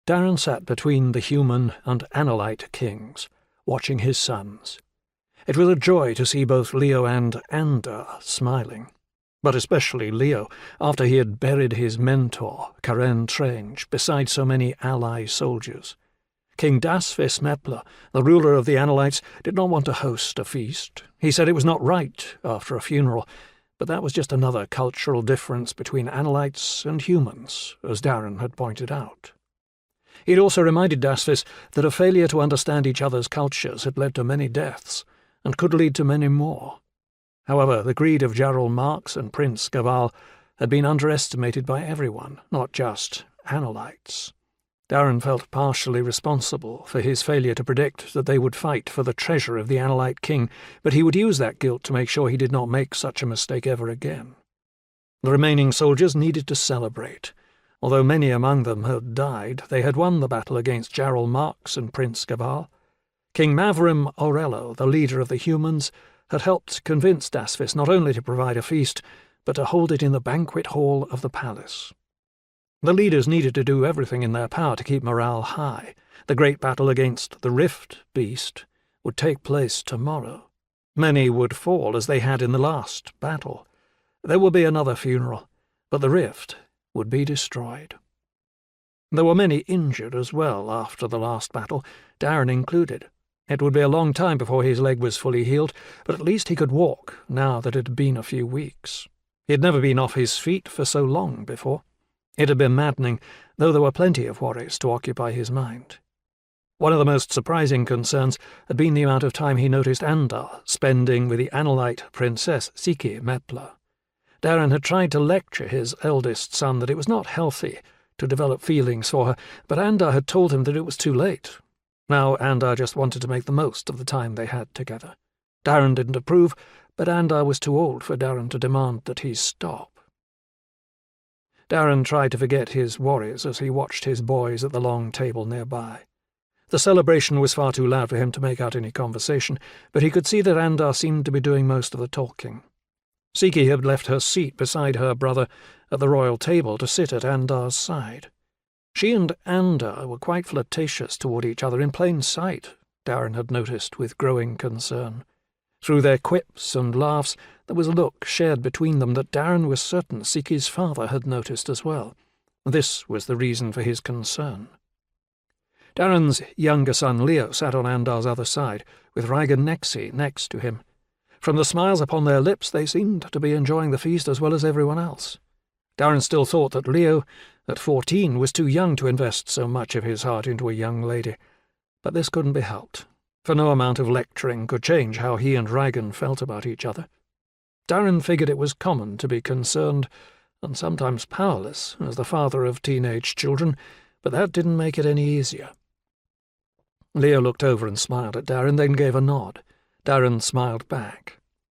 Darren sat between the human and Analite kings, watching his sons. It was a joy to see both Leo and Andar smiling, but especially Leo, after he had buried his mentor, Karen Trench, beside so many ally soldiers. King Dasvis Mepler, the ruler of the Analytes, did not want to host a feast. He said it was not right after a funeral, but that was just another cultural difference between Analytes and humans, as Darren had pointed out. He had also reminded Dasvis that a failure to understand each other's cultures had led to many deaths, and could lead to many more. However, the greed of Jarl Marx and Prince Gaval had been underestimated by everyone, not just Analytes. Darren felt partially responsible for his failure to predict that they would fight for the treasure of the Analyte king, but he would use that guilt to make sure he did not make such a mistake ever again. The remaining soldiers needed to celebrate. Although many among them had died, they had won the battle against Jarl Marx and Prince Gaval. King Mavrim Aurello, the leader of the humans, had helped convince Dasvis not only to provide a feast, but to hold it in the banquet hall of the palace. The leaders needed to do everything in their power to keep morale high. The great battle against the Rift Beast would take place tomorrow. Many would fall, as they had in the last battle. There would be another funeral, but the Rift would be destroyed. There were many injured as well after the last battle, Darren included. It would be a long time before his leg was fully healed, but at least he could walk, now that it had been a few weeks. He had never been off his feet for so long before. It had been maddening, though there were plenty of worries to occupy his mind. One of the most surprising concerns had been the amount of time he noticed Andar spending with the Analyte princess Siki Mepler. Darren had tried to lecture his eldest son that it was not healthy to develop feelings for her, but Andar had told him that it was too late. Now Andar just wanted to make the most of the time they had together. Darren didn't approve, but Andar was too old for Darren to demand that he stop. Darren tried to forget his worries as he watched his boys at the long table nearby. The celebration was far too loud for him to make out any conversation, but he could see that Andar seemed to be doing most of the talking. Siki had left her seat beside her brother at the royal table to sit at Andar's side. She and Andar were quite flirtatious toward each other in plain sight, Darren had noticed with growing concern. Through their quips and laughs, there was a look shared between them that Darren was certain Siki's father had noticed as well. This was the reason for his concern. Darren's younger son Leo sat on Andar's other side, with Raigan Nexi next to him. From the smiles upon their lips, they seemed to be enjoying the feast as well as everyone else. Darren still thought that Leo, at 14, was too young to invest so much of his heart into a young lady, but this couldn't be helped, for no amount of lecturing could change how he and Raigan felt about each other. Darren figured it was common to be concerned, and sometimes powerless, as the father of teenage children, but that didn't make it any easier. Leo looked over and smiled at Darren, then gave a nod. Darren smiled back.